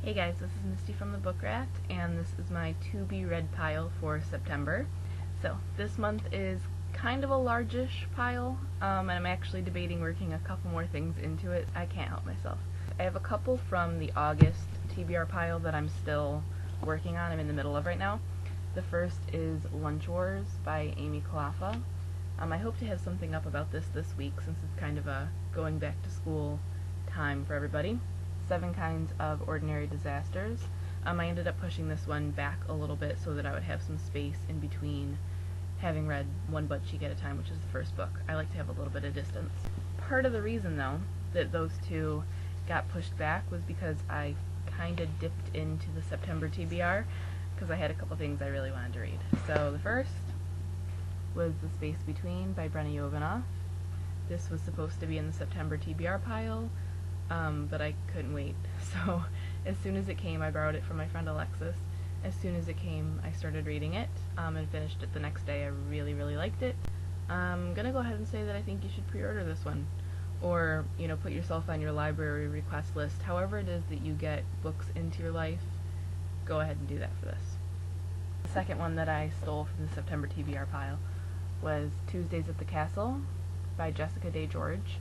Hey guys, this is Misty from the Book Rat, and this is my to be read pile for September. So this month is kind of a largish pile, and I'm actually debating working a couple more things into it. I can't help myself. I have a couple from the August TBR pile that I'm still working on. I'm in the middle of right now. The first is Lunch Wars by Amy Calafa. I hope to have something up about this week since it's kind of a going back to school time for everybody. 7 Kinds of Ordinary Disasters. I ended up pushing this one back a little bit so that I would have some space in between having read one butt cheek at a time, which is the first book. I like to have a little bit of distance. Part of the reason, though, that those two got pushed back was because I kind of dipped into the September TBR because I had a couple things I really wanted to read. So the first was The Space Between by Brenna Yovanoff. This was supposed to be in the September TBR pile, but I couldn't wait. So as soon as it came, I borrowed it from my friend Alexis. As soon as it came, I started reading it, and finished it the next day. I really liked it. I'm gonna go ahead and say that I think you should pre-order this one, or put yourself on your library request list. However it is that you get books into your life, go ahead and do that for this. The second one that I stole from the September TBR pile was Tuesdays at the Castle by Jessica Day George.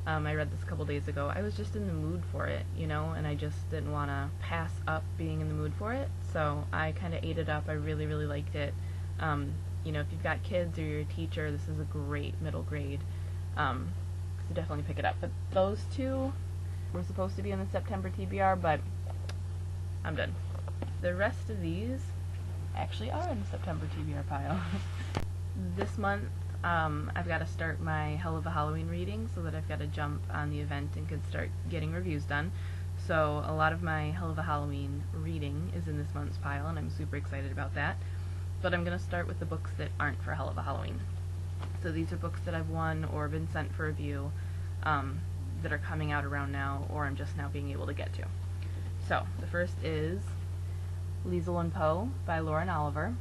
I read this a couple days ago. I was just in the mood for it, and I just didn't want to pass up being in the mood for it, so I kind of ate it up. I really liked it. If you've got kids or you're a teacher, this is a great middle grade, so definitely pick it up. But those two were supposed to be in the September TBR, but I'm done. The rest of these actually are in the September TBR pile. This month, I've got to start my Hell of a Halloween reading so that I've got to jump on the event and could start getting reviews done. So a lot of my Hell of a Halloween reading is in this month's pile, and I'm super excited about that. But I'm going to start with the books that aren't for Hell of a Halloween. So these are books that I've won or been sent for review that are coming out around now, or I'm just now being able to get to. So the first is Liesl and Poe by Lauren Oliver.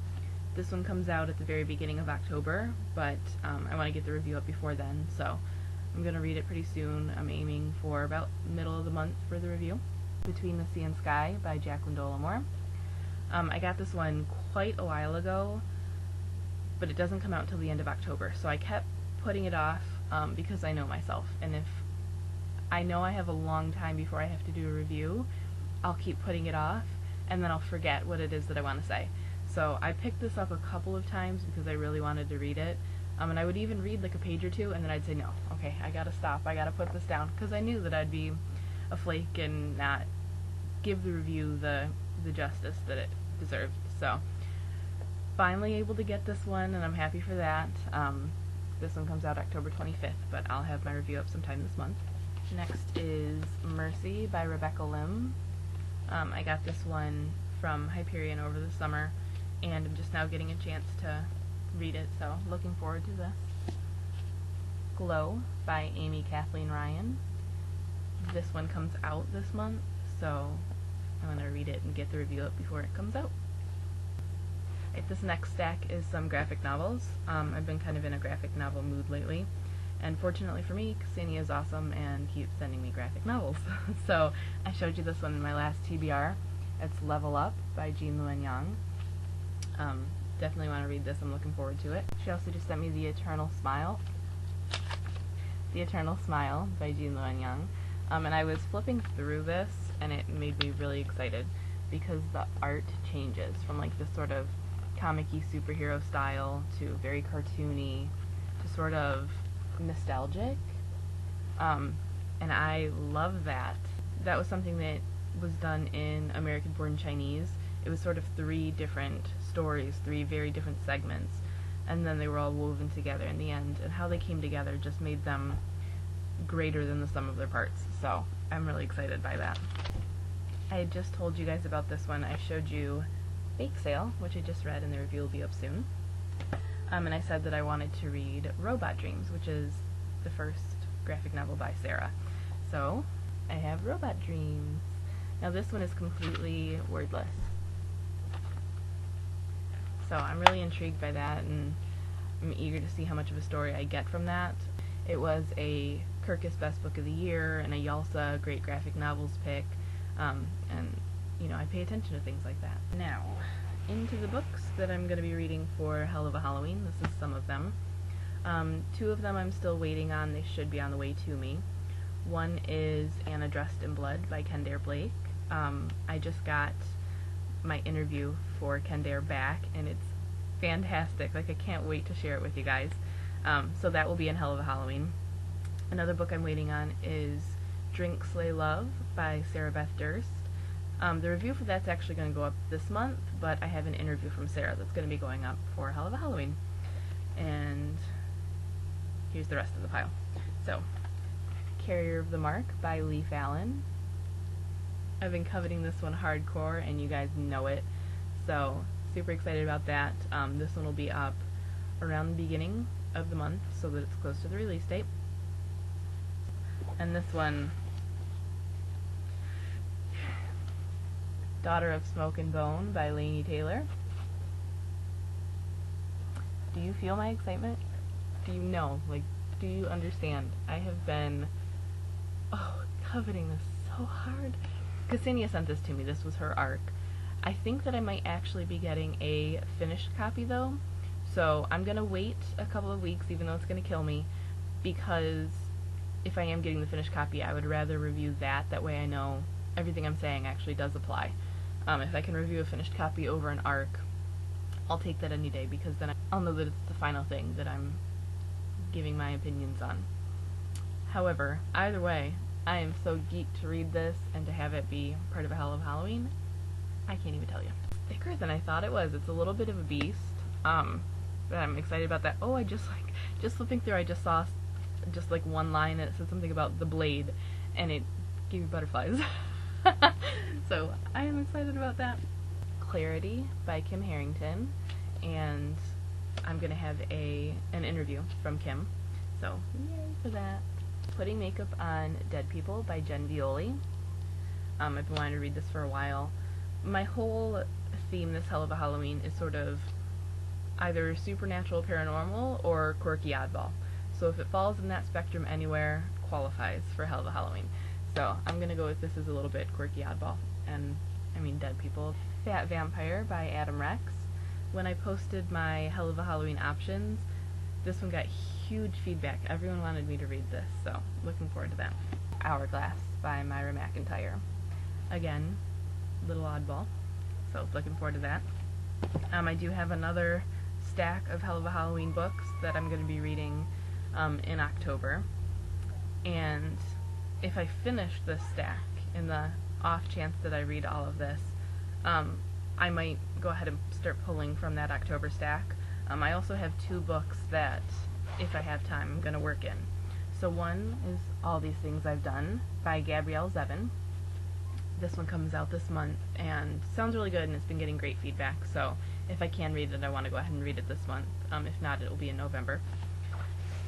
This one comes out at the very beginning of October, but I want to get the review up before then, so I'm going to read it pretty soon. I'm aiming for about middle of the month for the review. Between the Sea and Sky by Jacqueline Dollamore. I got this one quite a while ago, but it doesn't come out until the end of October, so I kept putting it off because I know myself, and if I know I have a long time before I have to do a review, I'll keep putting it off, and then I'll forget what it is that I want to say. So I picked this up a couple of times because I really wanted to read it, and I would even read like a page or two, and then I'd say, no, okay, I gotta stop, I gotta put this down, because I knew that I'd be a flake and not give the review the justice that it deserved. So finally able to get this one, and I'm happy for that. This one comes out October 25th, but I'll have my review up sometime this month. Next is Mercy by Rebecca Lim. I got this one from Hyperion over the summer, and I'm just now getting a chance to read it, so looking forward to this. Glow by Amy Kathleen Ryan. This one comes out this month, so I'm going to read it and get the review up before it comes out. Right, this next stack is some graphic novels. I've been kind of in a graphic novel mood lately, and fortunately for me, Ksenia is awesome and keeps sending me graphic novels. So I showed you this one in my last TBR. It's Level Up by Jean Luen Yang. Definitely want to read this. I'm looking forward to it. She also just sent me The Eternal Smile. The Eternal Smile by Jean Luen Yang. And I was flipping through this, and it made me really excited because the art changes from like this sort of comic-y superhero style to very cartoony to sort of nostalgic. And I love that. That was something that was done in American Born Chinese. It was sort of 3 different stories, 3 very different segments, and then they were all woven together in the end, and how they came together just made them greater than the sum of their parts. So I'm really excited by that. I had just told you guys about this one. I showed you Bake Sale, which I just read, and the review will be up soon. And I said that I wanted to read Robot Dreams, which is the first graphic novel by Sarah. So I have Robot Dreams. Now this one is completely wordless. So I'm really intrigued by that, and I'm eager to see how much of a story I get from that. It was a Kirkus Best Book of the Year and a YALSA Great Graphic Novels pick, and I pay attention to things like that. Now, into the books that I'm going to be reading for Hell of a Halloween. This is some of them. Two of them I'm still waiting on. They should be on the way to me. One is Anna Dressed in Blood by Kendare Blake. I just got my interview for Kendare back, and it's fantastic. Like, I can't wait to share it with you guys. So that will be in Hell of a Halloween. Another book I'm waiting on is Drink, Slay, Love by Sarah Beth Durst. The review for that's actually going to go up this month, but I have an interview from Sarah that's going to be going up for Hell of a Halloween. And here's the rest of the pile. So, Carrier of the Mark by Lee Fallon. I've been coveting this one hardcore, and you guys know it, so super excited about that. This one will be up around the beginning of the month, so that it's close to the release date. And this one, Daughter of Smoke and Bone by Laini Taylor. Do you feel my excitement? Do you know? Like, do you understand? I have been, coveting this so hard. Ksenia sent this to me. This was her arc. I think that I might actually be getting a finished copy, though. So I'm going to wait a couple of weeks, even though it's going to kill me, because if I am getting the finished copy, I would rather review that. That way I know everything I'm saying actually does apply. If I can review a finished copy over an arc, I'll take that any day, because then I'll know that it's the final thing that I'm giving my opinions on. However, either way, I am so geeked to read this and to have it be part of a Hell of Halloween. I can't even tell you. Thicker than I thought it was. It's a little bit of a beast. But I'm excited about that. Oh, just flipping through, I just saw just like one line that said something about the blade, and it gave me butterflies. So I am excited about that. Clarity by Kim Harrington, and I'm gonna have an interview from Kim, so yay for that. Putting Makeup on Dead People by Jen Violi. I've been wanting to read this for a while. My whole theme this Hell of a Halloween is sort of either supernatural paranormal or quirky oddball. So if it falls in that spectrum anywhere, qualifies for Hell of a Halloween. So I'm gonna go with this as a little bit quirky oddball, and I mean Dead People. Fat Vampire by Adam Rex. When I posted my Hell of a Halloween options, this one got huge feedback. Everyone wanted me to read this, so looking forward to that. Hourglass by Myra McIntyre. Again, little oddball, so looking forward to that. I do have another stack of Hell of a Halloween books that I'm going to be reading in October, and if I finish this stack, in the off chance that I read all of this, I might go ahead and start pulling from that October stack. I also have two books that, if I have time, I'm going to work in. So one is All These Things I've Done by Gabrielle Zevin. This one comes out this month and sounds really good, and it's been getting great feedback, so if I can read it, I want to go ahead and read it this month. If not, it will be in November.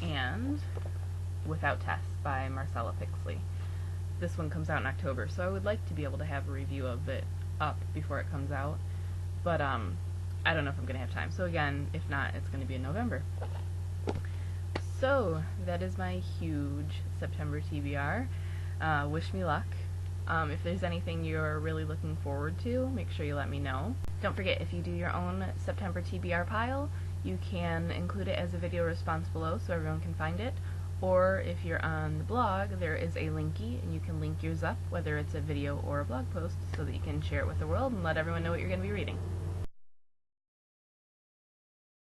And Without Tess by Marcella Pixley. This one comes out in October, so I would like to be able to have a review of it up before it comes out, but I don't know if I'm going to have time. So again, if not, it's going to be in November. So that is my huge September TBR. Wish me luck. If there's anything you're really looking forward to, make sure you let me know. Don't forget, if you do your own September TBR pile, you can include it as a video response below so everyone can find it. Or if you're on the blog, there is a linky, and you can link yours up, whether it's a video or a blog post, so that you can share it with the world and let everyone know what you're going to be reading.